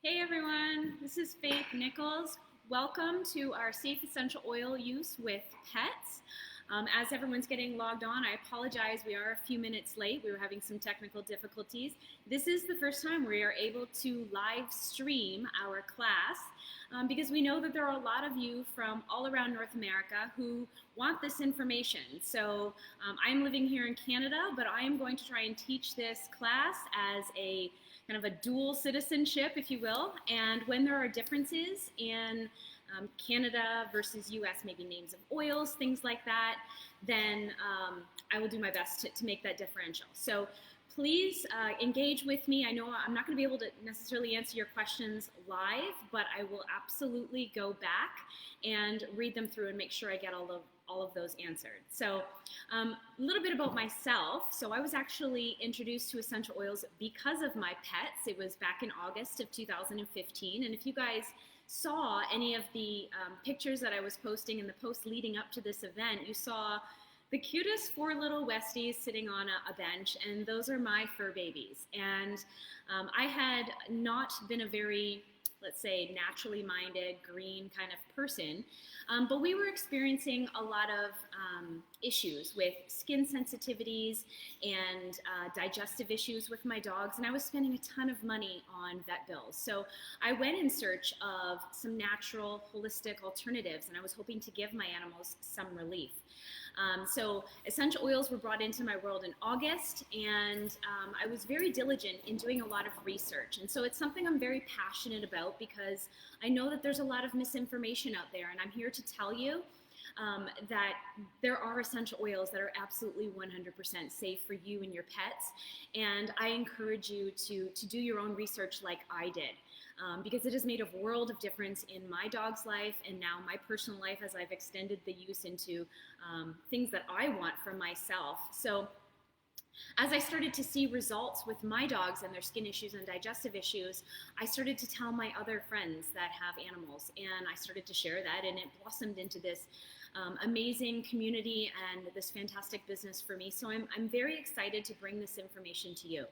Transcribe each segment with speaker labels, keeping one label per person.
Speaker 1: Hey everyone, this is Faith Nichols. Welcome to our safe essential oil use with pets. As everyone's getting logged on, I apologize. We are a few minutes late. We were having some technical difficulties. This is the first time we are able to live stream our class because we know that there are a lot of you from all around North America who want this information. So I'm living here in Canada, but I am going to try and teach this class as a kind of a dual citizenship, if you will. And when there are differences in Canada versus US, maybe names of oils, things like that, then I will do my best to make that differential. So please engage with me. I know I'm not going to be able to necessarily answer your questions live, but I will absolutely go back and read them through and make sure I get all of those answered. So a little bit about myself. So I was actually introduced to essential oils because of my pets. It was back in August of 2015. And if you guys saw any of the pictures that I was posting in the post leading up to this event, you saw the cutest 4 little Westies sitting on a bench, and those are my fur babies. And I had not been a very, let's say, naturally minded, green kind of person, but we were experiencing a lot of issues with skin sensitivities and digestive issues with my dogs, and I was spending a ton of money on vet bills. So I went in search of some natural, holistic alternatives, and I was hoping to give my animals some relief. So essential oils were brought into my world in August, and I was very diligent in doing a lot of research. And so it's something I'm very passionate about because I know that there's a lot of misinformation out there, and I'm here to tell you that there are essential oils that are absolutely 100% safe for you and your pets. And I encourage you to do your own research like I did. Because it has made a world of difference in my dog's life and now my personal life as I've extended the use into things that I want for myself. So as I started to see results with my dogs and their skin issues and digestive issues, I started to tell my other friends that have animals, and I started to share that, and it blossomed into this amazing community and this fantastic business for me. So I'm very excited to bring this information to you.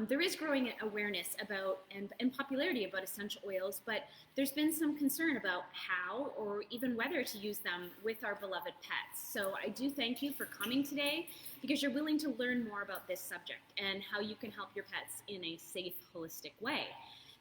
Speaker 1: There is growing awareness about and popularity about essential oils, but there's been some concern about how or even whether to use them with our beloved pets. So I do thank you for coming today because you're willing to learn more about this subject and how you can help your pets in a safe, holistic way.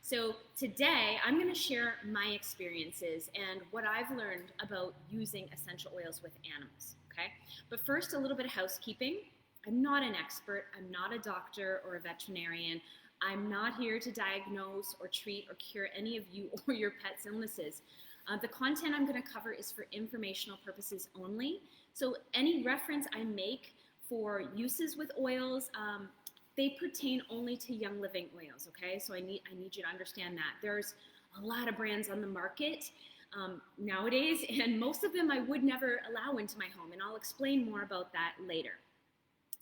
Speaker 1: So today I'm going to share my experiences and what I've learned about using essential oils with animals. Okay, but first a little bit of housekeeping. I'm not an expert. I'm not a doctor or a veterinarian. I'm not here to diagnose or treat or cure any of you or your pet's illnesses. The content I'm going to cover is for informational purposes only. So any reference I make for uses with oils, they pertain only to young living oils, okay? So I need you to understand that. There's a lot of brands on the market nowadays, and most of them I would never allow into my home, and I'll explain more about that later.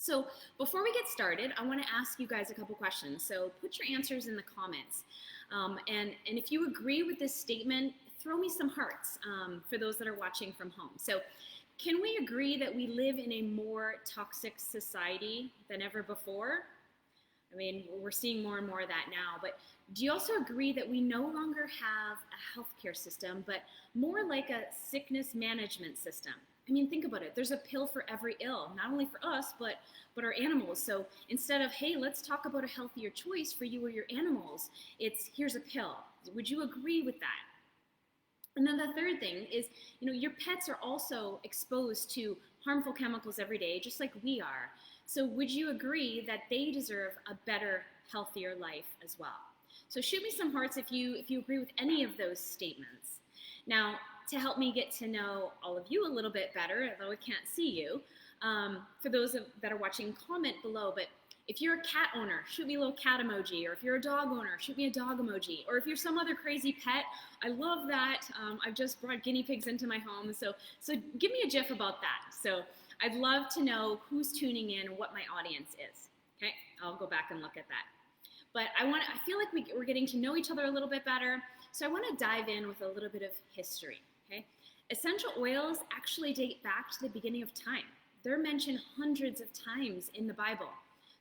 Speaker 1: So before we get started, I want to ask you guys a couple questions. So put your answers in the comments. And if you agree with this statement, throw me some hearts for those that are watching from home. So can we agree that we live in a more toxic society than ever before? I mean, we're seeing more and more of that now, but do you also agree that we no longer have a healthcare system, but more like a sickness management system? I mean, think about it. There's a pill for every ill, not only for us, but our animals. So instead of, hey, let's talk about a healthier choice for you or your animals, it's here's a pill. Would you agree with that? And then the third thing is, your pets are also exposed to harmful chemicals every day, just like we are. So would you agree that they deserve a better, healthier life as well? So shoot me some hearts if you agree with any of those statements. Now, to help me get to know all of you a little bit better, although I can't see you, for those that are watching, comment below. But if you're a cat owner, shoot me a little cat emoji. Or if you're a dog owner, shoot me a dog emoji. Or if you're some other crazy pet, I love that. I've just brought guinea pigs into my home. So give me a gif about that. So I'd love to know who's tuning in and what my audience is. Okay, I'll go back and look at that. But I feel like we're getting to know each other a little bit better. So I want to dive in with a little bit of history. Okay? Essential oils actually date back to the beginning of time. They're mentioned hundreds of times in the Bible.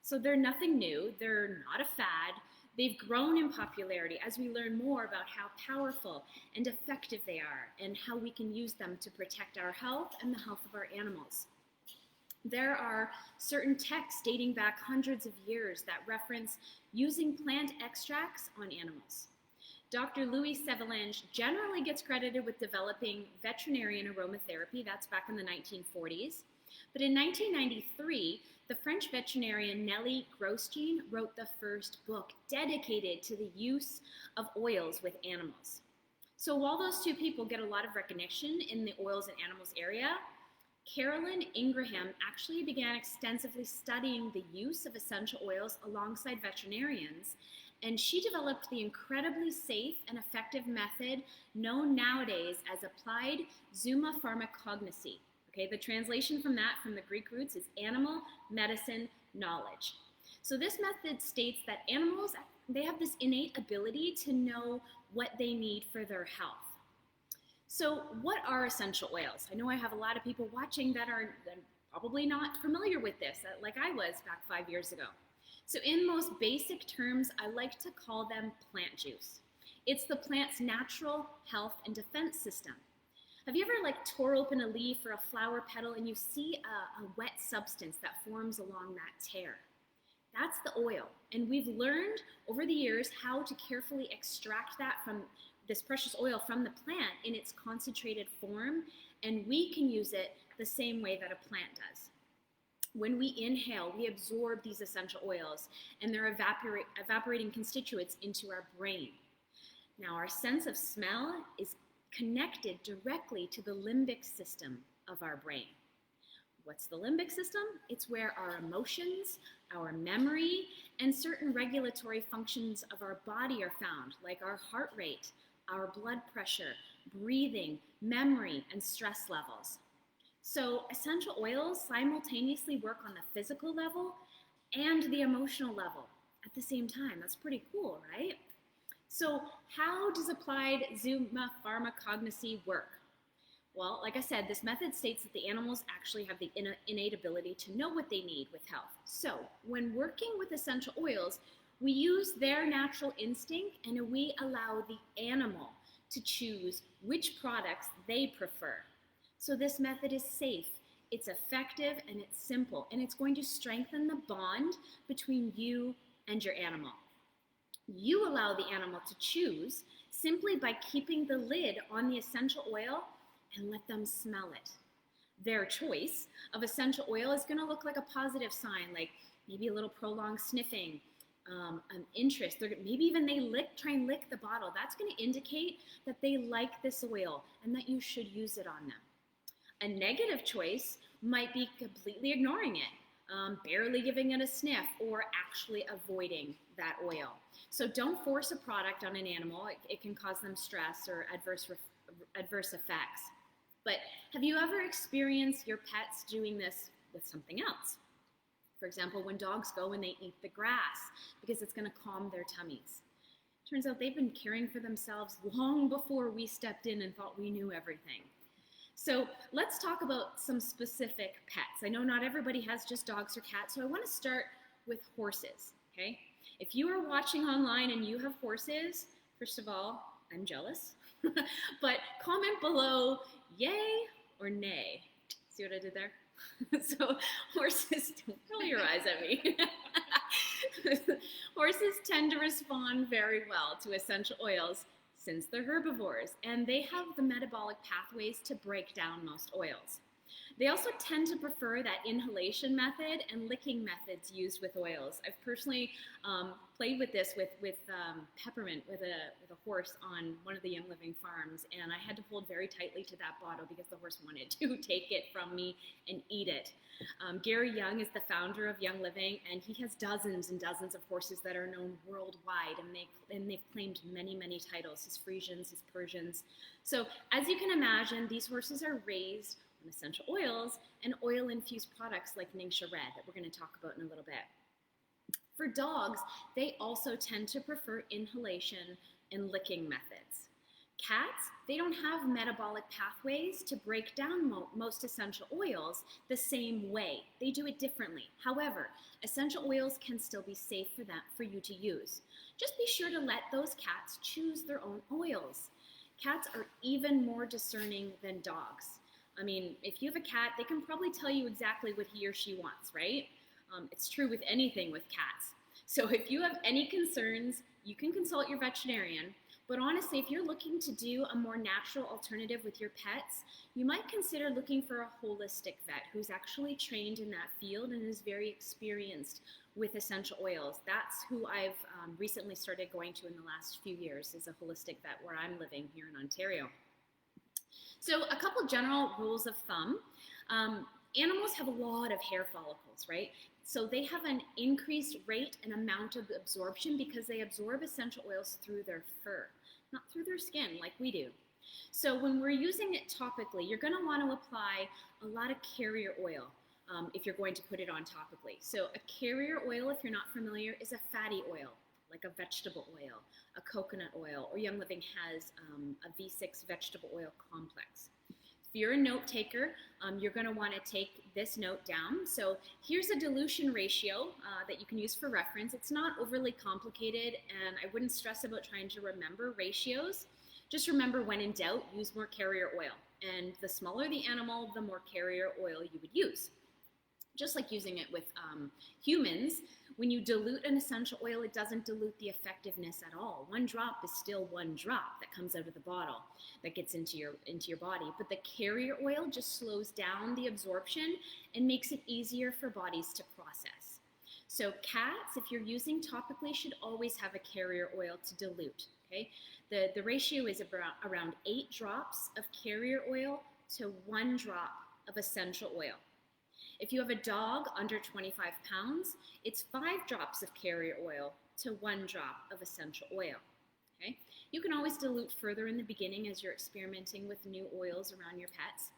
Speaker 1: So they're nothing new. They're not a fad. They've grown in popularity as we learn more about how powerful and effective they are and how we can use them to protect our health and the health of our animals. There are certain texts dating back hundreds of years that reference using plant extracts on animals. Dr. Louis Sevalange generally gets credited with developing veterinarian aromatherapy. That's back in the 1940s. But in 1993, the French veterinarian Nelly Grosjean wrote the first book dedicated to the use of oils with animals. So while those two people get a lot of recognition in the oils and animals area, Carolyn Ingraham actually began extensively studying the use of essential oils alongside veterinarians, and she developed the incredibly safe and effective method known nowadays as applied zoopharmacognosy. Okay, the translation from the Greek roots is animal medicine knowledge. So this method states that animals, they have this innate ability to know what they need for their health. So what are essential oils? I know I have a lot of people watching that are probably not familiar with this, like I was back 5 years ago. So in most basic terms, I like to call them plant juice. It's the plant's natural health and defense system. Have you ever tore open a leaf or a flower petal and you see a wet substance that forms along that tear? That's the oil. And we've learned over the years how to carefully extract that from this precious oil from the plant in its concentrated form, and we can use it the same way that a plant does. When we inhale, we absorb these essential oils and their evaporating constituents into our brain. Now, our sense of smell is connected directly to the limbic system of our brain. What's the limbic system? It's where our emotions, our memory, and certain regulatory functions of our body are found, like our heart rate, our blood pressure, breathing, memory, and stress levels. So essential oils simultaneously work on the physical level and the emotional level at the same time. That's pretty cool, right? So how does applied zoopharmacognosy work? Well, like I said, this method states that the animals actually have the innate ability to know what they need with health. So when working with essential oils, we use their natural instinct and we allow the animal to choose which products they prefer. So this method is safe, it's effective, and it's simple, and it's going to strengthen the bond between you and your animal. You allow the animal to choose simply by keeping the lid on the essential oil and let them smell it. Their choice of essential oil is going to look like a positive sign, like maybe a little prolonged sniffing, an interest. Maybe even they try and lick the bottle. That's going to indicate that they like this oil and that you should use it on them. A negative choice might be completely ignoring it, barely giving it a sniff, or actually avoiding that oil. So don't force a product on an animal. It can cause them stress or adverse effects. But have you ever experienced your pets doing this with something else? For example, when dogs go and they eat the grass because it's going to calm their tummies. Turns out they've been caring for themselves long before we stepped in and thought we knew everything. So let's talk about some specific pets. I know not everybody has just dogs or cats, so I want to start with horses, okay? If you are watching online and you have horses, first of all, I'm jealous, but comment below yay or nay. See what I did there? So horses, don't roll your eyes at me. Horses tend to respond very well to essential oils since they're herbivores, and they have the metabolic pathways to break down most oils. They also tend to prefer that inhalation method and licking methods used with oils. I've personally played with this with peppermint with a horse on one of the Young Living farms, and I had to hold very tightly to that bottle because the horse wanted to take it from me and eat it. Gary Young is the founder of Young Living, and he has dozens and dozens of horses that are known worldwide, and they've claimed many, many titles, his Friesians, his Persians. So as you can imagine, these horses are raised on essential oils and oil-infused products like Ningxia Red that we're going to talk about in a little bit. For dogs, they also tend to prefer inhalation and licking methods. Cats, they don't have metabolic pathways to break down most essential oils the same way. They do it differently. However, essential oils can still be safe for you to use. Just be sure to let those cats choose their own oils. Cats are even more discerning than dogs. I mean, if you have a cat, they can probably tell you exactly what he or she wants, right? It's true with anything with cats. So if you have any concerns, you can consult your veterinarian. But honestly, if you're looking to do a more natural alternative with your pets, you might consider looking for a holistic vet who's actually trained in that field and is very experienced with essential oils. That's who I've recently started going to in the last few years, is a holistic vet where I'm living here in Ontario. So a couple general rules of thumb. Animals have a lot of hair follicles, right? So they have an increased rate and amount of absorption because they absorb essential oils through their fur, not through their skin like we do. So when we're using it topically, you're going to want to apply a lot of carrier oil if you're going to put it on topically. So a carrier oil, if you're not familiar, is a fatty oil, like a vegetable oil, a coconut oil, or Young Living has a V6 vegetable oil complex. If you're a note taker, you're going to want to take this note down. So here's a dilution ratio that you can use for reference. It's not overly complicated, and I wouldn't stress about trying to remember ratios. Just remember, when in doubt, use more carrier oil. And the smaller the animal, the more carrier oil you would use. Just like using it with humans, when you dilute an essential oil, it doesn't dilute the effectiveness at all. One drop is still one drop that comes out of the bottle that gets into your body. But the carrier oil just slows down the absorption and makes it easier for bodies to process. So cats, if you're using topically, should always have a carrier oil to dilute. Okay, the ratio is around 8 drops of carrier oil to 1 drop of essential oil. If you have a dog under 25 pounds, it's 5 drops of carrier oil to 1 drop of essential oil. Okay? You can always dilute further in the beginning as you're experimenting with new oils around your pets,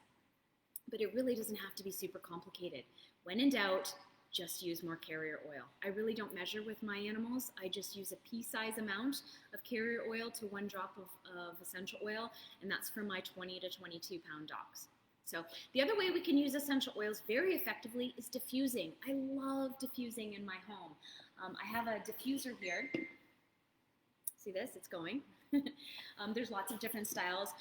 Speaker 1: but it really doesn't have to be super complicated. When in doubt, just use more carrier oil. I really don't measure with my animals. I just use a pea-size amount of carrier oil to 1 drop of essential oil, and that's for my 20 to 22 pound dogs. So the other way we can use essential oils very effectively is diffusing. I love diffusing in my home. I have a diffuser here. See this? It's going. There's lots of different styles,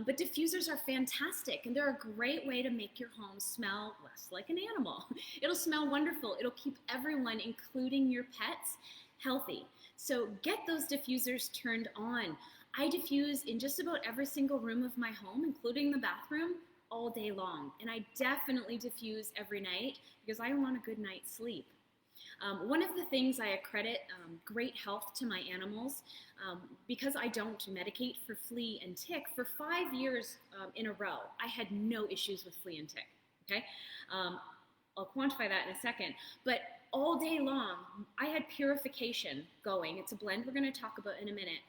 Speaker 1: but diffusers are fantastic, and they're a great way to make your home smell less like an animal. It'll smell wonderful. It'll keep everyone, including your pets, healthy. So get those diffusers turned on. I diffuse in just about every single room of my home, including the bathroom, all day long. And I definitely diffuse every night because I want a good night's sleep. One of the things I accredit great health to my animals, because I don't medicate for flea and tick, for 5 years in a row, I had no issues with flea and tick, okay? I'll quantify that in a second, but all day long, I had purification going. It's a blend we're gonna talk about in a minute,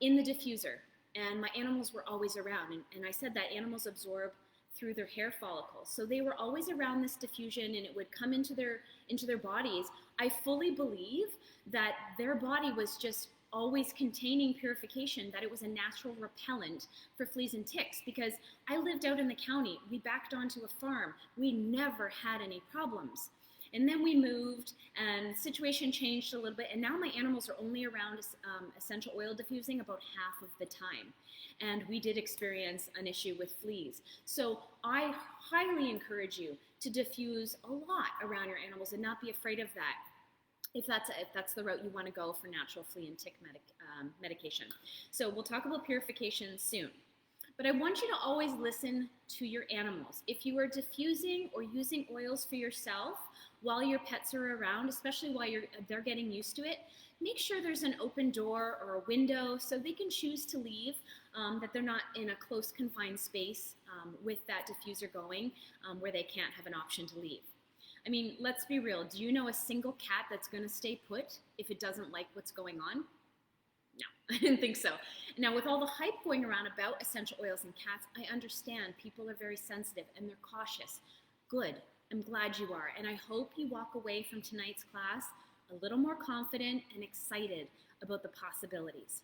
Speaker 1: in the diffuser. And my animals were always around. And I said that animals absorb through their hair follicles. So they were always around this diffusion, and it would come into their bodies. I fully believe that their body was just always containing purification, that it was a natural repellent for fleas and ticks, because I lived out in the county. We backed onto a farm. We never had any problems. And then we moved, and the situation changed a little bit, and now my animals are only around essential oil diffusing about half of the time. And we did experience an issue with fleas. So I highly encourage you to diffuse a lot around your animals and not be afraid of that, if that's the route you want to go for natural flea and tick medication. So we'll talk about purification soon. But I want you to always listen to your animals. If you are diffusing or using oils for yourself while your pets are around, especially while they're getting used to it, make sure there's an open door or a window so they can choose to leave, that they're not in a close confined space with that diffuser going where they can't have an option to leave. I mean, let's be real. Do you know a single cat that's going to stay put if it doesn't like what's going on? No, I didn't think so. Now, with all the hype going around about essential oils in cats, I understand people are very sensitive and they're cautious. Good. I'm glad you are. And I hope you walk away from tonight's class a little more confident and excited about the possibilities.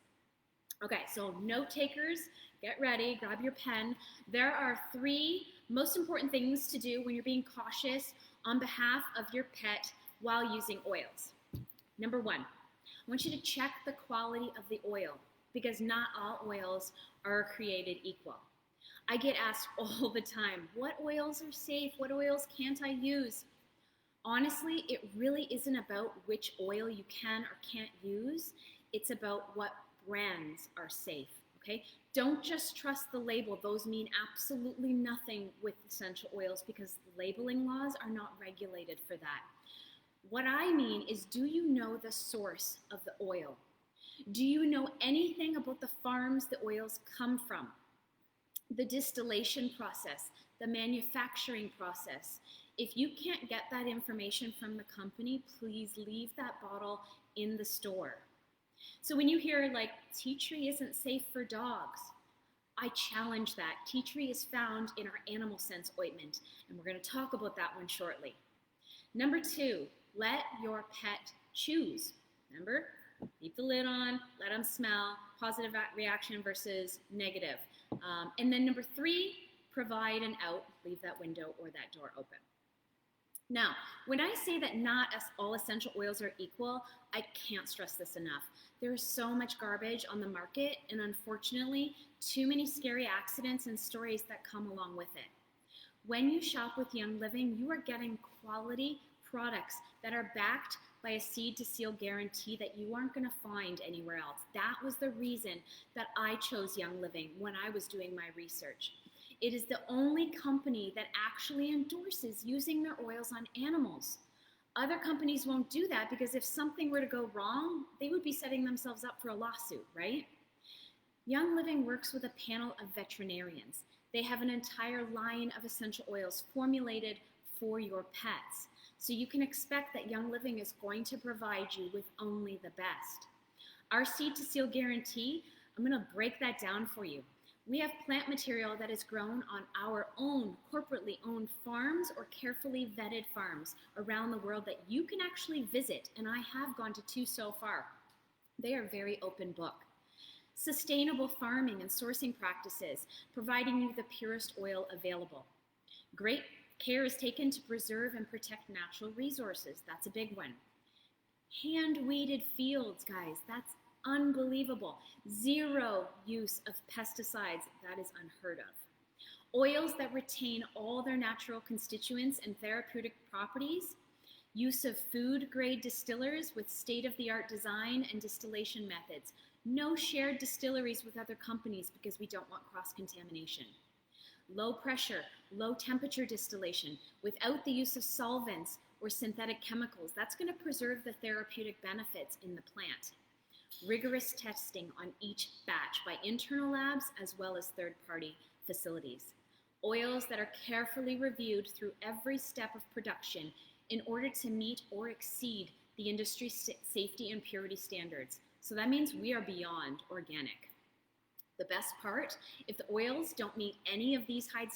Speaker 1: Okay, so note takers, get ready, grab your pen. There are 3 most important things to do when you're being cautious on behalf of your pet while using oils. Number 1, I want you to check the quality of the oil because not all oils are created equal. I get asked all the time, what oils are safe? What oils can't I use? Honestly, it really isn't about which oil you can or can't use. It's about what brands are safe, okay? Don't just trust the label. Those mean absolutely nothing with essential oils because labeling laws are not regulated for that. What I mean is, do you know the source of the oil? Do you know anything about the farms the oils come from? The distillation process, the manufacturing process. If you can't get that information from the company, please leave that bottle in the store. So when you hear like tea tree isn't safe for dogs, I challenge that. Tea tree is found in our Animal Sense ointment, and we're going to talk about that one shortly. Number 2, let your pet choose. Remember, keep the lid on, let them smell, positive reaction versus negative. And then number 3, provide an out, leave that window or that door open. Now, when I say that not all essential oils are equal, I can't stress this enough. There is so much garbage on the market, and unfortunately, too many scary accidents and stories that come along with it. When you shop with Young Living, you are getting quality products that are backed by a seed to seal guarantee that you aren't going to find anywhere else. That was the reason that I chose Young Living when I was doing my research. It is the only company that actually endorses using their oils on animals. Other companies won't do that because if something were to go wrong, they would be setting themselves up for a lawsuit, right? Young Living works with a panel of veterinarians. They have an entire line of essential oils formulated for your pets. So you can expect that Young Living is going to provide you with only the best. Our seed to seal guarantee, I'm going to break that down for you. We have plant material that is grown on our own corporately owned farms or carefully vetted farms around the world that you can actually visit, and I have gone to 2 so far. They are very open book. Sustainable farming and sourcing practices, providing you the purest oil available. Great care is taken to preserve and protect natural resources. That's a big one. Hand-weeded fields, guys. That's unbelievable. 0 use of pesticides. That is unheard of. Oils that retain all their natural constituents and therapeutic properties. Use of food-grade distillers with state-of-the-art design and distillation methods. No shared distilleries with other companies because we don't want cross-contamination. Low pressure, low temperature distillation without the use of solvents or synthetic chemicals. That's going to preserve the therapeutic benefits in the plant. Rigorous testing on each batch by internal labs as well as third-party facilities. Oils that are carefully reviewed through every step of production in order to meet or exceed the industry safety and purity standards. So that means we are beyond organic. The best part, if the oils don't meet any of these high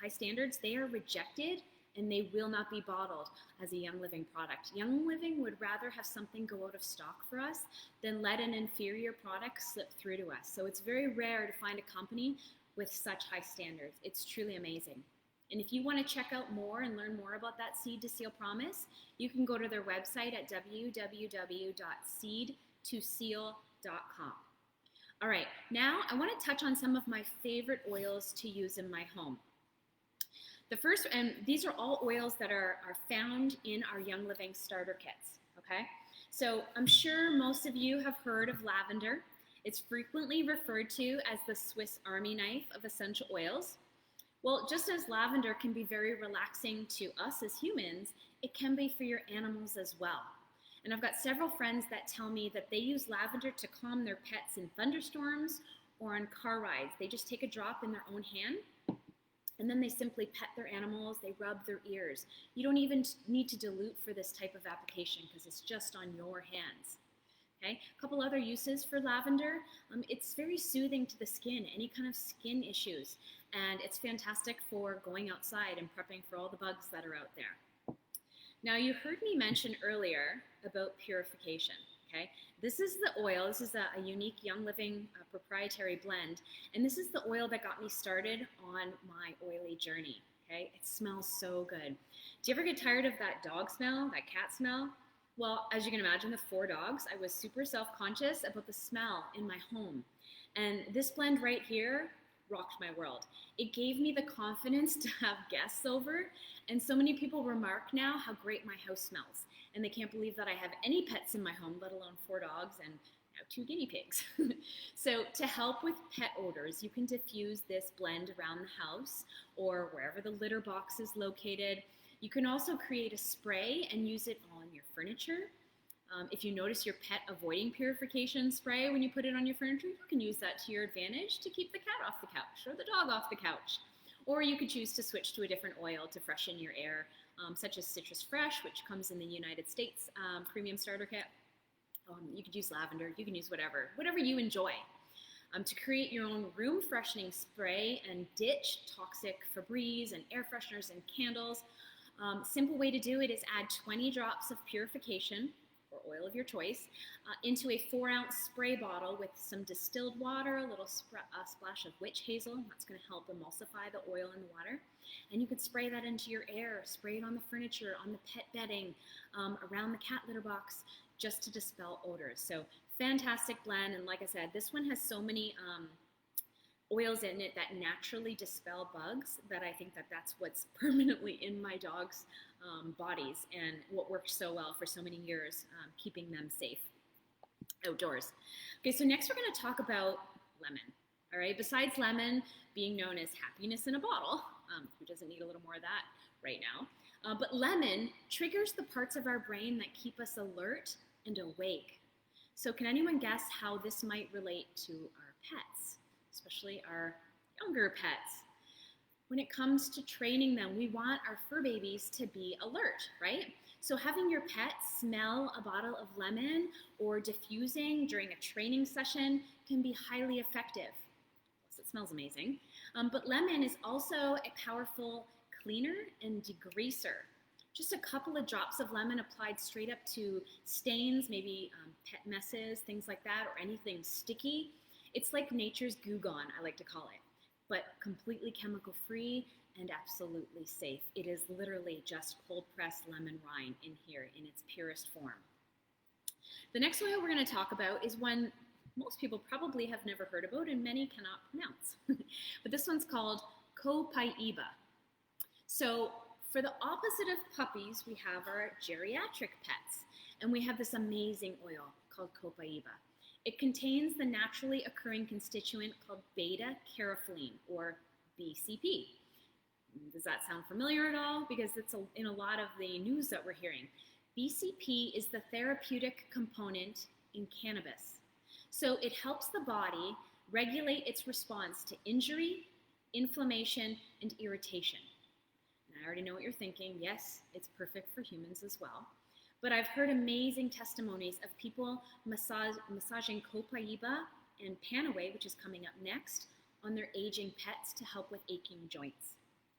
Speaker 1: standards, they are rejected and they will not be bottled as a Young Living product. Young Living would rather have something go out of stock for us than let an inferior product slip through to us. So it's very rare to find a company with such high standards. It's truly amazing. And if you want to check out more and learn more about that Seed to Seal promise, you can go to their website at www.seedtoseal.com. All right, now I want to touch on some of my favorite oils to use in my home. The first, and these are all oils that are found in our Young Living starter kits, okay? So I'm sure most of you have heard of lavender. It's frequently referred to as the Swiss Army knife of essential oils. Well, just as lavender can be very relaxing to us as humans, it can be for your animals as well. And I've got several friends that tell me that they use lavender to calm their pets in thunderstorms or on car rides. They just take a drop in their own hand and then they simply pet their animals, they rub their ears. You don't even need to dilute for this type of application because it's just on your hands. Okay, a couple other uses for lavender. It's very soothing to the skin, any kind of skin issues, and it's fantastic for going outside and prepping for all the bugs that are out there. Now, you heard me mention earlier about purification, Okay, this is the oil. This is a unique Young Living proprietary blend, and this is the oil that got me started on my oily journey. Okay, it smells so good. Do you ever get tired of that dog smell, that cat smell? Well, as you can imagine, with 4 dogs, I was super self-conscious about the smell in my home. And this blend right here rocked my world. It gave me the confidence to have guests over, and so many people remark now how great my house smells. And they can't believe that I have any pets in my home, let alone 4 dogs and now 2 guinea pigs. So to help with pet odors, you can diffuse this blend around the house or wherever the litter box is located. You can also create a spray and use it on your furniture. If you notice your pet avoiding purification spray when you put it on your furniture, you can use that to your advantage to keep the cat off the couch or the dog off the couch. Or you could choose to switch to a different oil to freshen your air, such as Citrus Fresh, which comes in the United States premium starter kit. You could use lavender, you can use whatever you enjoy. To create your own room freshening spray and ditch toxic Febreze and air fresheners and candles, simple way to do it is add 20 drops of purification or oil of your choice into a 4-ounce spray bottle with some distilled water, a little splash of witch hazel. That's going to help emulsify the oil in the water. And you could spray that into your air, spray it on the furniture, on the pet bedding, around the cat litter box, just to dispel odors. So fantastic blend. And like I said, this one has so many oils in it that naturally dispel bugs that I think that that's what's permanently in my dogs' bodies and what worked so well for so many years, keeping them safe outdoors. Okay, so next we're going to talk about lemon. All right, besides lemon being known as happiness in a bottle, who doesn't need a little more of that right now? But lemon triggers the parts of our brain that keep us alert and awake. So can anyone guess how this might relate to our pets, especially our younger pets? When it comes to training them, we want our fur babies to be alert, right? So having your pet smell a bottle of lemon or diffusing during a training session can be highly effective. Plus, it smells amazing. But lemon is also a powerful cleaner and degreaser. Just a couple of drops of lemon applied straight up to stains, maybe pet messes, things like that, or anything sticky. It's like nature's Goo Gone, I like to call it, but completely chemical-free and absolutely safe. It is literally just cold-pressed lemon rind in here in its purest form. The next oil we're going to talk about is one most people probably have never heard about and many cannot pronounce. But this one's called copaiba. So for the opposite of puppies, we have our geriatric pets, and we have this amazing oil called copaiba. It contains the naturally occurring constituent called beta-carotene, or BCP. Does that sound familiar at all? Because it's in a lot of the news that we're hearing. BCP is the therapeutic component in cannabis. So it helps the body regulate its response to injury, inflammation, and irritation. And I already know what you're thinking. Yes, it's perfect for humans as well. But I've heard amazing testimonies of people massaging copaiba and Panaway, which is coming up next, on their aging pets to help with aching joints.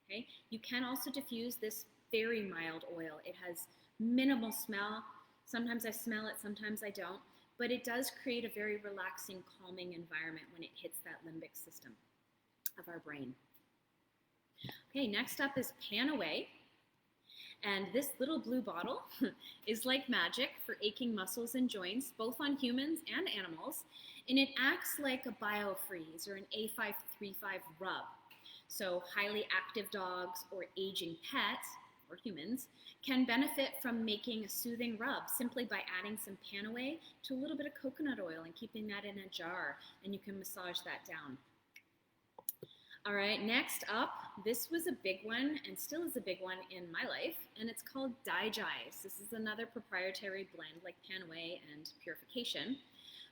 Speaker 1: Okay? You can also diffuse this very mild oil. It has minimal smell. Sometimes I smell it, sometimes I don't. But it does create a very relaxing, calming environment when it hits that limbic system of our brain. Okay, next up is Panaway. And this little blue bottle is like magic for aching muscles and joints, both on humans and animals. And it acts like a biofreeze or an A535 rub. So highly active dogs or aging pets, or humans, can benefit from making a soothing rub simply by adding some Panaway to a little bit of coconut oil and keeping that in a jar, and you can massage that down. All right, next up, this was a big one and still is a big one in my life, and it's called Digest. This is another proprietary blend like Panaway and Purification.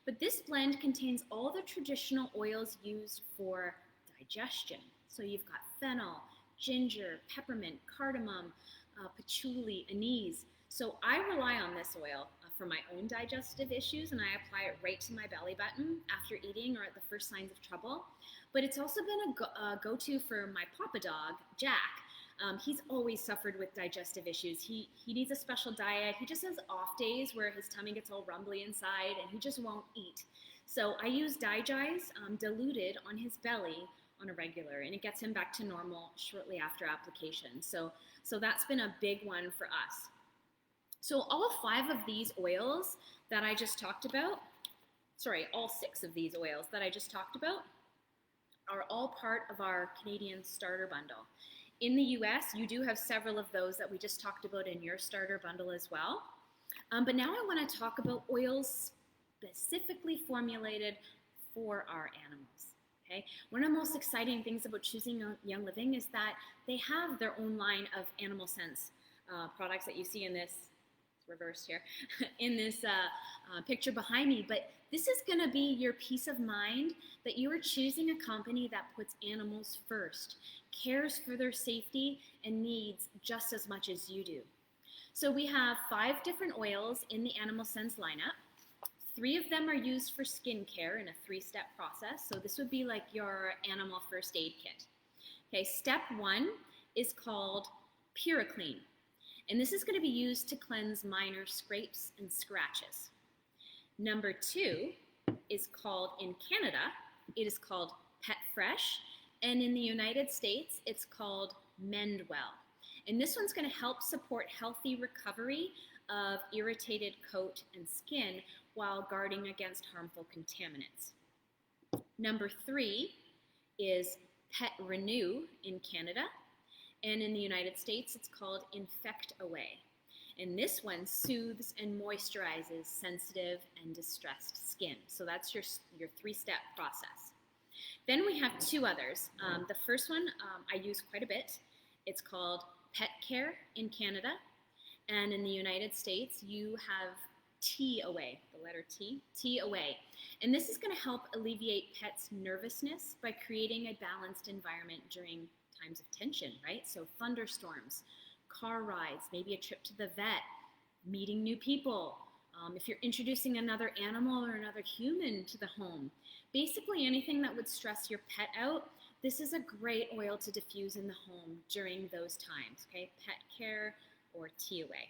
Speaker 1: But this blend contains all the traditional oils used for digestion. So you've got fennel, ginger, peppermint, cardamom, patchouli, anise. So I rely on this oil for my own digestive issues, and I apply it right to my belly button after eating or at the first signs of trouble. But it's also been a go-to for my papa dog, Jack. He's always suffered with digestive issues. He needs a special diet. He just has off days where his tummy gets all rumbly inside and he just won't eat. So I use Digest diluted on his belly on a regular, and it gets him back to normal shortly after application. So that's been a big one for us. So all 5 of these oils that I just talked about, all 6 of these oils that I just talked about are all part of our Canadian starter bundle. In the US, you do have several of those that we just talked about in your starter bundle as well. But now I want to talk about oils specifically formulated for our animals. Okay? One of the most exciting things about choosing Young Living is that they have their own line of Animal Sense products that you see in this, it's reversed here, in this picture behind me. But this is going to be your peace of mind that you are choosing a company that puts animals first, cares for their safety and needs just as much as you do. So we have 5 different oils in the Animal Sense lineup. 3 of them are used for skincare in a 3-step process. So this would be like your animal first aid kit. Okay, step 1 is called PuraClean. And this is going to be used to cleanse minor scrapes and scratches. Number 2 is called, in Canada, it is called Pet Fresh. And in the United States, it's called Mendwell. And this one's going to help support healthy recovery of irritated coat and skin while guarding against harmful contaminants. Number 3 is Pet Renew in Canada, and in the United States it's called Infect Away. And this one soothes and moisturizes sensitive and distressed skin. So that's your 3-step process. Then we have 2 others. The first one I use quite a bit. It's called Pet Care in Canada, and in the United States you have Tea Away, the letter T, Tea Away. And this is going to help alleviate pets' nervousness by creating a balanced environment during times of tension, right? So thunderstorms, car rides, maybe a trip to the vet, meeting new people, if you're introducing another animal or another human to the home. Basically anything that would stress your pet out, this is a great oil to diffuse in the home during those times, okay? Pet Care or Tea Away.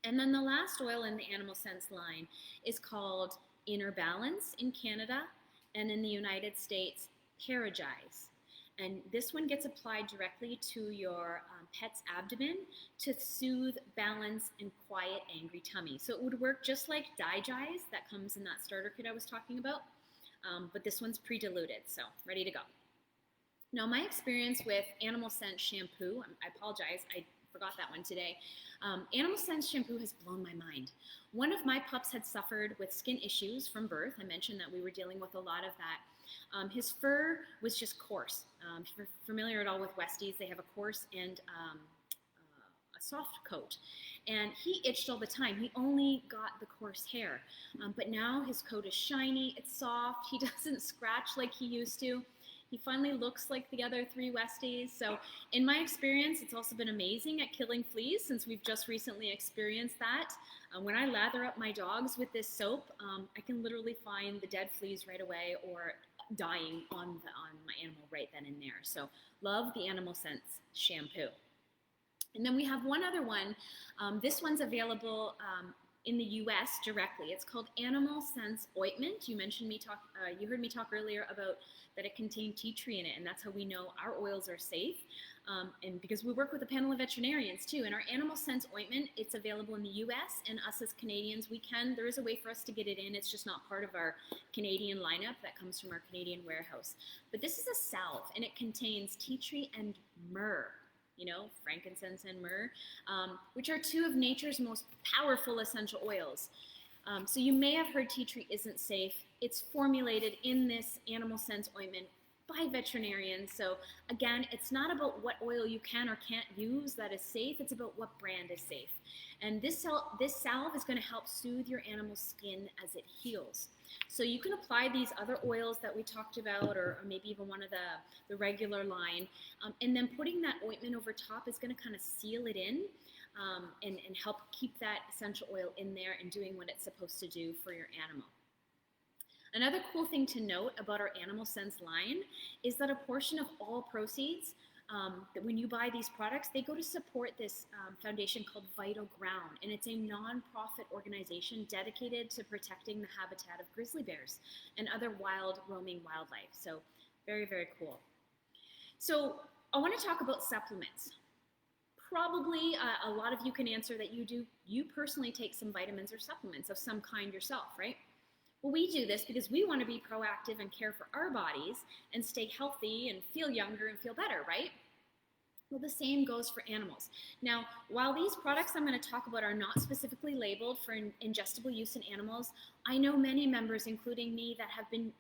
Speaker 1: And then the last oil in the Animal Sense line is called Inner Balance in Canada, and in the United States, Paragize. And this one gets applied directly to your pet's abdomen to soothe, balance, and quiet angry tummy. So it would work just like Digest that comes in that starter kit I was talking about, but this one's pre-diluted, so ready to go. Now, my experience with Animal Sense shampoo, I apologize, I forgot that one today. Animal Sense shampoo has blown my mind. One of my pups had suffered with skin issues from birth. I mentioned that we were dealing with a lot of that. His fur was just coarse. If you're familiar at all with Westies, they have a coarse and a soft coat. And he itched all the time. He only got the coarse hair. But now his coat is shiny, it's soft, he doesn't scratch like he used to. He finally looks like the other 3 Westies. So in my experience, it's also been amazing at killing fleas since we've just recently experienced that. When I lather up my dogs with this soap, I can literally find the dead fleas right away or dying on my animal right then and there. So love the Animal Sense shampoo. And then we have one other one. This one's available in the US directly. It's called Animal Sense Ointment. You heard me talk earlier about that it contained tea tree in it, and that's how we know our oils are safe. And because we work with a panel of veterinarians too, and our Animal Sense Ointment, it's available in the US, and us as Canadians, there is a way for us to get it in. It's just not part of our Canadian lineup that comes from our Canadian warehouse. But this is a salve, and it contains tea tree and myrrh. You know, frankincense and myrrh, which are 2 of nature's most powerful essential oils. So you may have heard tea tree isn't safe. It's formulated in this Animal Sense ointment by veterinarians. So again, it's not about what oil you can or can't use that is safe. It's about what brand is safe. And this salve is going to help soothe your animal's skin as it heals. So you can apply these other oils that we talked about, or maybe even one of the regular line, and then putting that ointment over top is going to kind of seal it in and help keep that essential oil in there and doing what it's supposed to do for your animal. Another cool thing to note about our Animal Sense line is that a portion of all proceeds that when you buy these products, they go to support this foundation called Vital Ground, and it's a non-profit organization dedicated to protecting the habitat of grizzly bears and other wild roaming wildlife. So very, very cool. So I want to talk about supplements. Probably a lot of you can answer that you personally take some vitamins or supplements of some kind yourself, right? Well, we do this because we want to be proactive and care for our bodies and stay healthy and feel younger and feel better, right? Well, the same goes for animals. Now, while these products I'm going to talk about are not specifically labeled for ingestible use in animals, I know many members, including me, that have been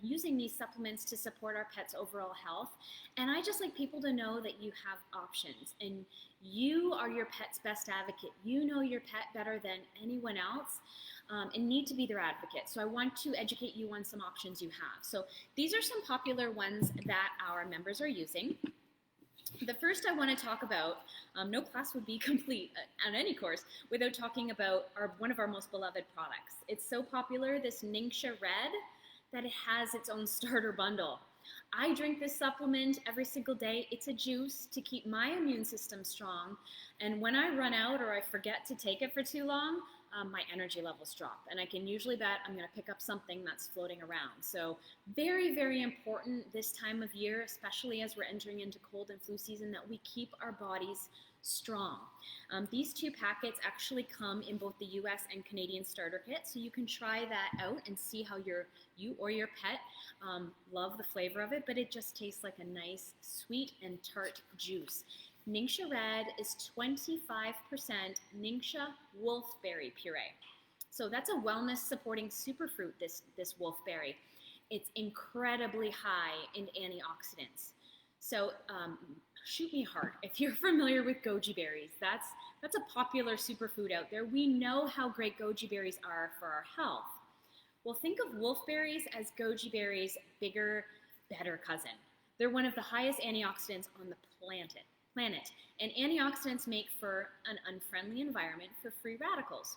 Speaker 1: using these supplements to support our pets' overall health. And I just like people to know that you have options, and you are your pet's best advocate. You know your pet better than anyone else. And need to be their advocate. So I want to educate you on some options you have. So these are some popular ones that our members are using. The first I want to talk about, no class would be complete on any course without talking about one of our most beloved products. It's so popular, this Ningxia Red, that it has its own starter bundle. I drink this supplement every single day. It's a juice to keep my immune system strong. And when I run out or I forget to take it for too long, my energy levels drop. And I can usually bet I'm going to pick up something that's floating around. So very, very important this time of year, especially as we're entering into cold and flu season, that we keep our bodies strong. These two packets actually come in both the US and Canadian starter kit, so you can try that out and see how you or your pet love the flavor of it, but it just tastes like a nice sweet and tart juice. Ningxia Red is 25% Ningxia wolfberry puree. So that's a wellness supporting superfruit, this wolfberry. It's incredibly high in antioxidants. So shoot me hard if you're familiar with goji berries. That's a popular superfood out there. We know how great goji berries are for our health. Well, think of wolfberries as goji berries' bigger, better cousin. They're one of the highest antioxidants on the planet. And antioxidants make for an unfriendly environment for free radicals.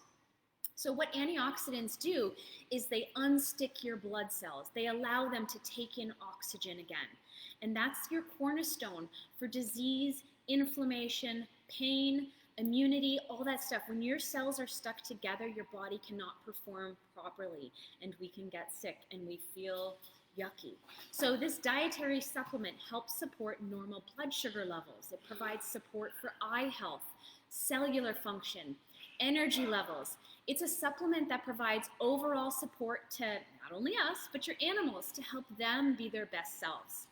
Speaker 1: So what antioxidants do is they unstick your blood cells. They allow them to take in oxygen again. And that's your cornerstone for disease, inflammation, pain, immunity, all that stuff. When your cells are stuck together, your body cannot perform properly, and we can get sick and we feel yucky. So this dietary supplement helps support normal blood sugar levels. It provides support for eye health, cellular function, energy levels. It's a supplement that provides overall support to not only us, but your animals to help them be their best selves.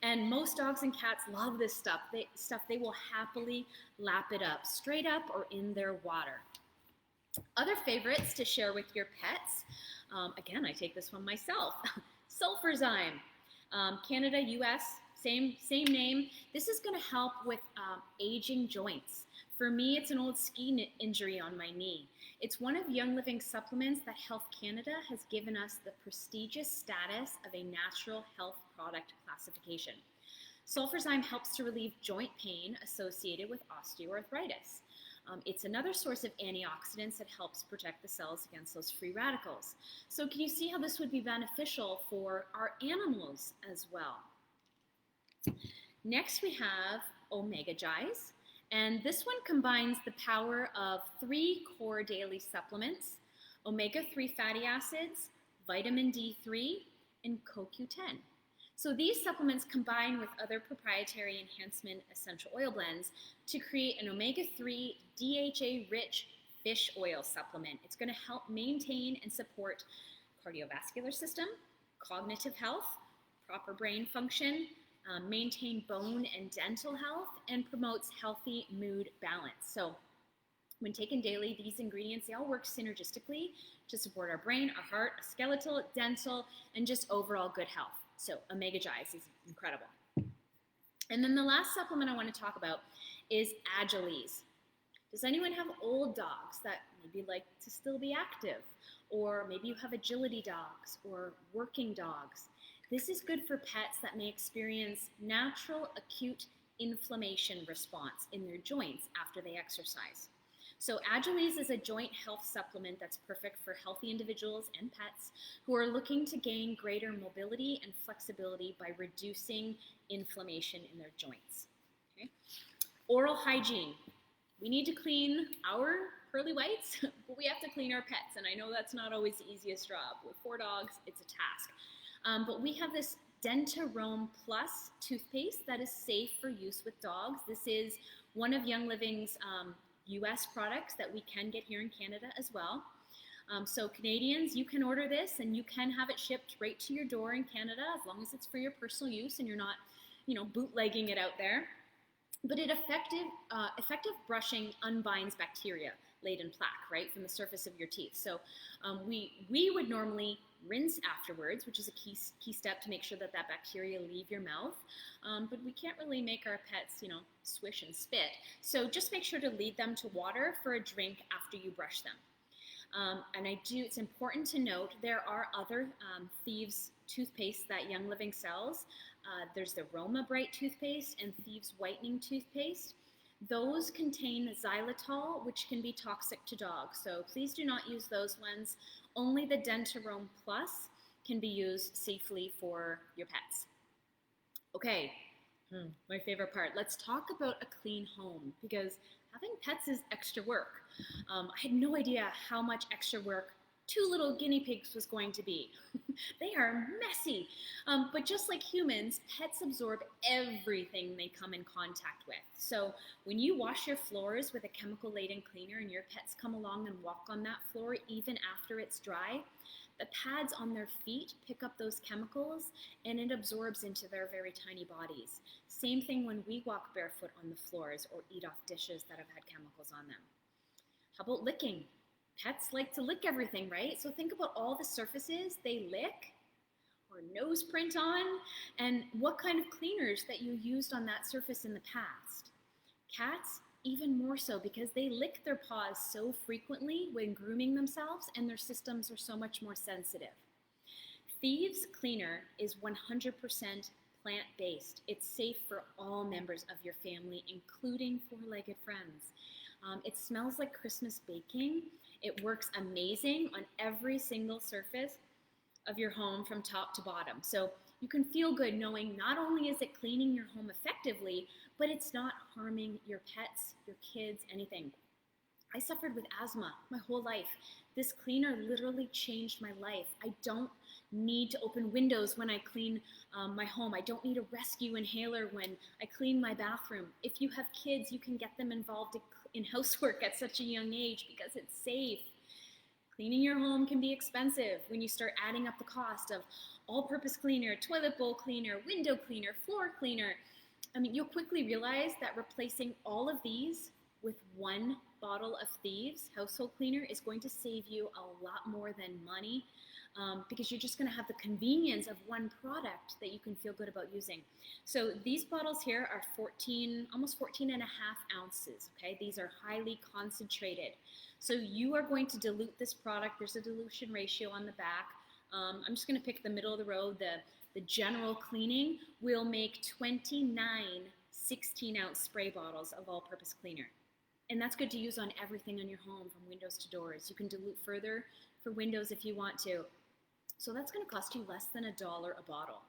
Speaker 1: And most dogs and cats love this stuff. They will happily lap it up, straight up or in their water. Other favorites to share with your pets. Again, I take this one myself. Sulfurzyme, Canada, US, same name. This is going to help with aging joints. For me, it's an old ski injury on my knee. It's one of Young Living supplements that Health Canada has given us the prestigious status of a natural health product classification. Sulfurzyme helps to relieve joint pain associated with osteoarthritis. It's another source of antioxidants that helps protect the cells against those free radicals. So can you see how this would be beneficial for our animals as well? Next we have Omega Gize, and this one combines the power of 3 core daily supplements, omega-3 fatty acids, vitamin D3, and CoQ10. So these supplements combine with other proprietary enhancement essential oil blends to create an omega-3 DHA-rich fish oil supplement. It's going to help maintain and support cardiovascular system, cognitive health, proper brain function, maintain bone and dental health, and promotes healthy mood balance. So when taken daily, these ingredients, they all work synergistically to support our brain, our heart, our skeletal, dental, and just overall good health. So Omega Gize is incredible. And then the last supplement I want to talk about is Agilise. Does anyone have old dogs that maybe like to still be active? Or maybe you have agility dogs or working dogs. This is good for pets that may experience natural acute inflammation response in their joints after they exercise. So Agilise is a joint health supplement that's perfect for healthy individuals and pets who are looking to gain greater mobility and flexibility by reducing inflammation in their joints. Okay. Oral hygiene. We need to clean our pearly whites, but we have to clean our pets. And I know that's not always the easiest job. With 4 dogs, it's a task. But we have this Dentarome Plus toothpaste that is safe for use with dogs. This is one of Young Living's US products that we can get here in Canada as well. So Canadians, you can order this and you can have it shipped right to your door in Canada as long as it's for your personal use and you're not, bootlegging it out there. But effective brushing unbinds bacteria-laden plaque, right, from the surface of your teeth. So we would normally rinse afterwards, which is a key step to make sure that bacteria leave your mouth. But we can't really make our pets, swish and spit. So just make sure to lead them to water for a drink after you brush them. And it's important to note there are other Thieves toothpaste that Young Living sells. There's the Roma Bright toothpaste and Thieves Whitening toothpaste. Those contain xylitol, which can be toxic to dogs. So please do not use those ones. Only the Dentarome Plus can be used safely for your pets. Okay, my favorite part. Let's talk about a clean home because having pets is extra work. I had no idea how much extra work 2 little guinea pigs was going to be. They are messy. But just like humans, pets absorb everything they come in contact with. So when you wash your floors with a chemical-laden cleaner and your pets come along and walk on that floor even after it's dry, the pads on their feet pick up those chemicals and it absorbs into their very tiny bodies. Same thing when we walk barefoot on the floors or eat off dishes that have had chemicals on them. How about licking? Pets like to lick everything, right? So think about all the surfaces they lick or nose print on and what kind of cleaners that you used on that surface in the past. Cats, even more so because they lick their paws so frequently when grooming themselves and their systems are so much more sensitive. Thieves Cleaner is 100% plant-based. It's safe for all members of your family, including 4-legged friends. It smells like Christmas baking. It works amazing on every single surface of your home from top to bottom. So you can feel good knowing not only is it cleaning your home effectively, but it's not harming your pets, your kids, anything. I suffered with asthma my whole life. This cleaner literally changed my life. I don't need to open windows when I clean my home. I don't need a rescue inhaler when I clean my bathroom. If you have kids, you can get them involved in housework at such a young age because it's safe. Cleaning your home can be expensive when you start adding up the cost of all-purpose cleaner, toilet bowl cleaner, window cleaner, floor cleaner. You'll quickly realize that replacing all of these with 1 bottle of Thieves household cleaner is going to save you a lot more than money because you're just going to have the convenience of 1 product that you can feel good about using. So these bottles here are almost 14 and a half ounces. Okay, these are highly concentrated. So you are going to dilute this product. There's a dilution ratio on the back. I'm just going to pick the middle of the road. The general cleaning will make 29 16-ounce spray bottles of all-purpose cleaner. And that's good to use on everything in your home, from windows to doors. You can dilute further for windows if you want to. So that's going to cost you less than $1 a bottle.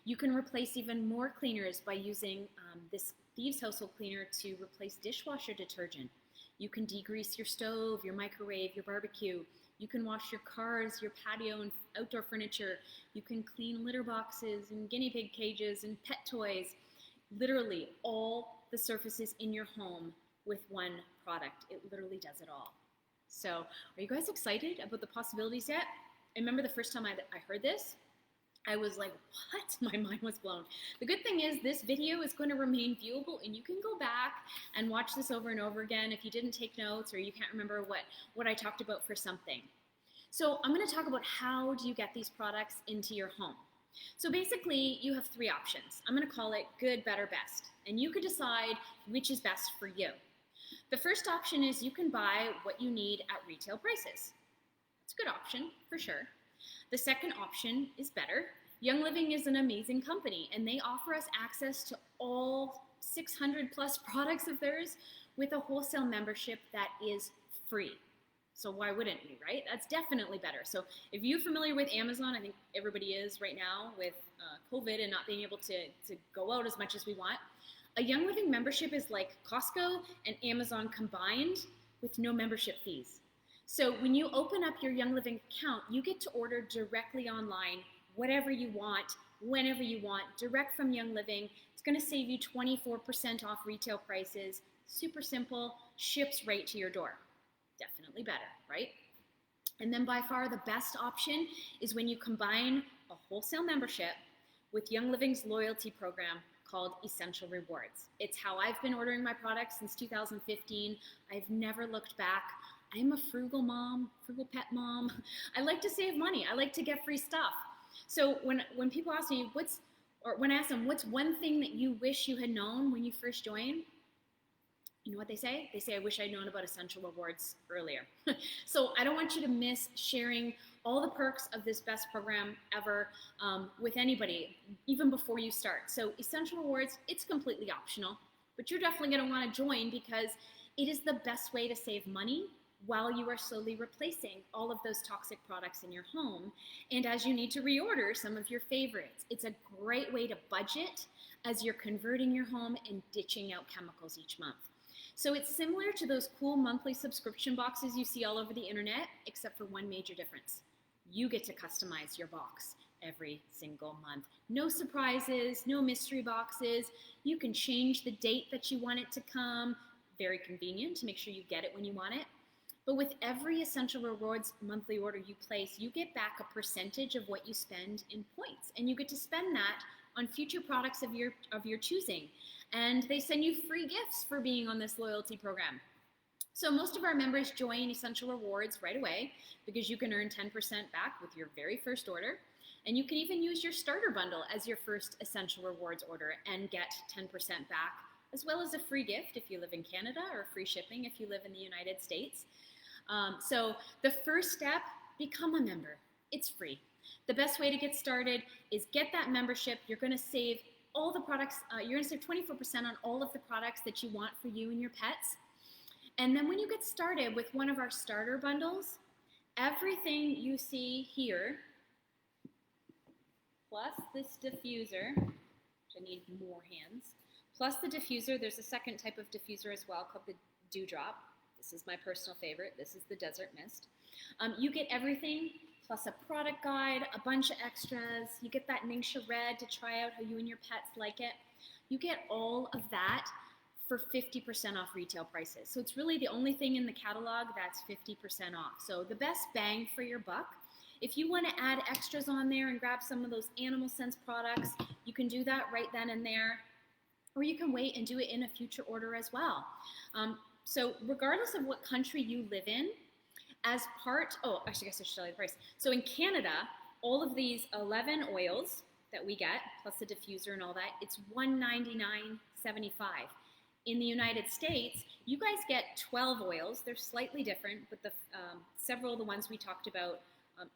Speaker 1: You can replace even more cleaners by using this Thieves household cleaner to replace dishwasher detergent. You can degrease your stove, your microwave, your barbecue. You can wash your cars, your patio and outdoor furniture. You can clean litter boxes and guinea pig cages and pet toys. Literally all the surfaces in your home with 1 product. It literally does it all. So are you guys excited about the possibilities yet? I remember the first time I heard this, I was like, what? My mind was blown. The good thing is this video is going to remain viewable and you can go back and watch this over and over again if you didn't take notes or you can't remember what I talked about for something. So I'm going to talk about how do you get these products into your home. So basically you have 3 options. I'm going to call it good, better, best. And you can decide which is best for you. The first option is you can buy what you need at retail prices. It's a good option for sure. The second option is better. Young Living is an amazing company and they offer us access to all 600 plus products of theirs with a wholesale membership that is free. So why wouldn't we, right? That's definitely better. So if you're familiar with Amazon, I think everybody is right now with COVID and not being able to go out as much as we want. A Young Living membership is like Costco and Amazon combined with no membership fees. So when you open up your Young Living account, you get to order directly online, whatever you want, whenever you want, direct from Young Living. It's going to save you 24% off retail prices. Super simple, ships right to your door. Definitely better, right? And then by far the best option is when you combine a wholesale membership with Young Living's loyalty program called Essential Rewards. It's how I've been ordering my products since 2015. I've never looked back. I'm a frugal mom, frugal pet mom. I like to save money. I like to get free stuff. So when people ask me when I ask them, what's one thing that you wish you had known when you first joined? You know what they say? They say, I wish I'd known about Essential Rewards earlier. So I don't want you to miss sharing all the perks of this best program ever with anybody, even before you start. So Essential Rewards, it's completely optional, but you're definitely going to want to join because it is the best way to save money while you are slowly replacing all of those toxic products in your home. And as you need to reorder some of your favorites, it's a great way to budget as you're converting your home and ditching out chemicals each month. So it's similar to those cool monthly subscription boxes you see all over the internet, except for one major difference. You get to customize your box every single month. No surprises, no mystery boxes. You can change the date that you want it to come. Very convenient to make sure you get it when you want it. But with every Essential Rewards monthly order you place, you get back a percentage of what you spend in points. And you get to spend that on future products of your choosing. And they send you free gifts for being on this loyalty program. So most of our members join Essential Rewards right away because you can earn 10% back with your very first order. And you can even use your starter bundle as your first Essential Rewards order and get 10% back, as well as a free gift if you live in Canada or free shipping if you live in the United States. So the first step, become a member. It's free. The best way to get started is get that membership. You're going to save all the products. You're going to save 24% on all of the products that you want for you and your pets. And then when you get started with one of our starter bundles, everything you see here, plus this diffuser, which I need more hands, plus the diffuser, there's a second type of diffuser as well called the Dewdrop. This is my personal favorite. This is the Desert Mist. You get everything plus a product guide, a bunch of extras. You get that Ningxia Red to try out how you and your pets like it. You get all of that for 50% off retail prices. So it's really the only thing in the catalog that's 50% off. So the best bang for your buck. If you want to add extras on there and grab some of those Animal Sense products, you can do that right then and there. Or you can wait and do it in a future order as well. So regardless of what country you live in, as part, actually I guess I should tell you the price. So in Canada, all of these 11 oils that we get, plus the diffuser and all that, it's $199.75. In the United States, you guys get 12 oils. They're slightly different, but several of the ones we talked about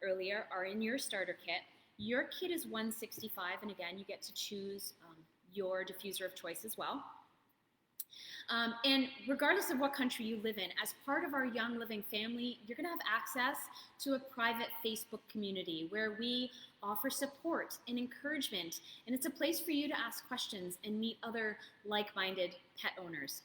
Speaker 1: earlier are in your starter kit. Your kit is $165, and again, you get to choose your diffuser of choice as well. And regardless of what country you live in, as part of our Young Living family, you're going to have access to a private Facebook community where we offer support and encouragement. And it's a place for you to ask questions and meet other like-minded pet owners.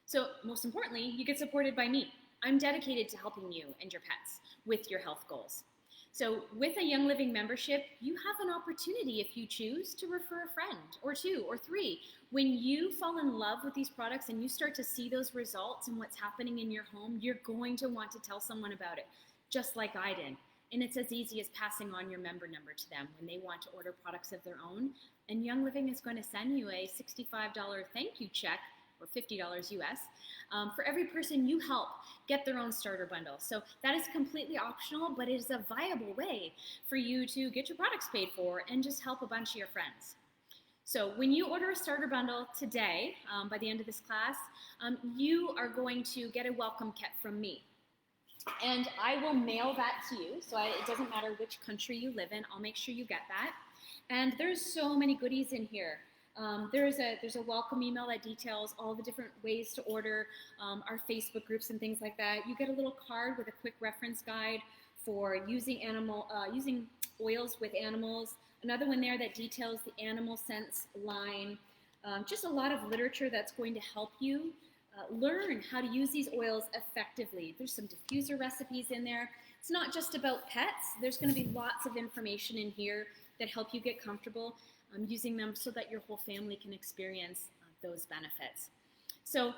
Speaker 1: So most importantly, you get supported by me. I'm dedicated to helping you and your pets with your health goals. So with a Young Living membership, you have an opportunity, if you choose, to refer a friend or two or three. When you fall in love with these products and you start to see those results and what's happening in your home, you're going to want to tell someone about it, just like I did. And it's as easy as passing on your member number to them when they want to order products of their own. And Young Living is going to send you a $65 thank you check, or $50 US, for every person you help get their own starter bundle. So that is completely optional, but it is a viable way for you to get your products paid for and just help a bunch of your friends. So when you order a starter bundle today, by the end of this class, you are going to get a welcome kit from me. And I will mail that to you, so it doesn't matter which country you live in, I'll make sure you get that. And there's so many goodies in here. There's a welcome email that details all the different ways to order, our Facebook groups and things like that. You get a little card with a quick reference guide for using oils with animals. Another one there that details the Animal Sense line. just a lot of literature that's going to help you learn how to use these oils effectively. There's some diffuser recipes in there. It's not just about pets. There's going to be lots of information in here that help you get comfortable using them so that your whole family can experience those benefits. So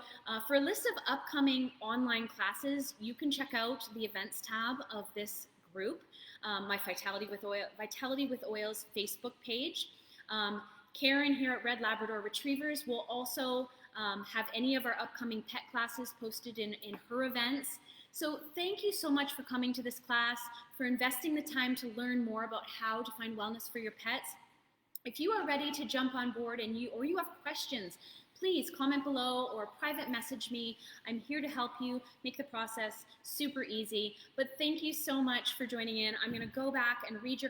Speaker 1: for a list of upcoming online classes, you can check out the events tab of this group, my Vitality with Oils Facebook page. Karen here at Red Labrador Retrievers will also have any of our upcoming pet classes posted in her events. So thank you so much for coming to this class, for investing the time to learn more about how to find wellness for your pets. If you are ready to jump on board and you have questions, please comment below or private message me. I'm here to help you make the process super easy. But thank you so much for joining in. I'm going to go back and read your comments.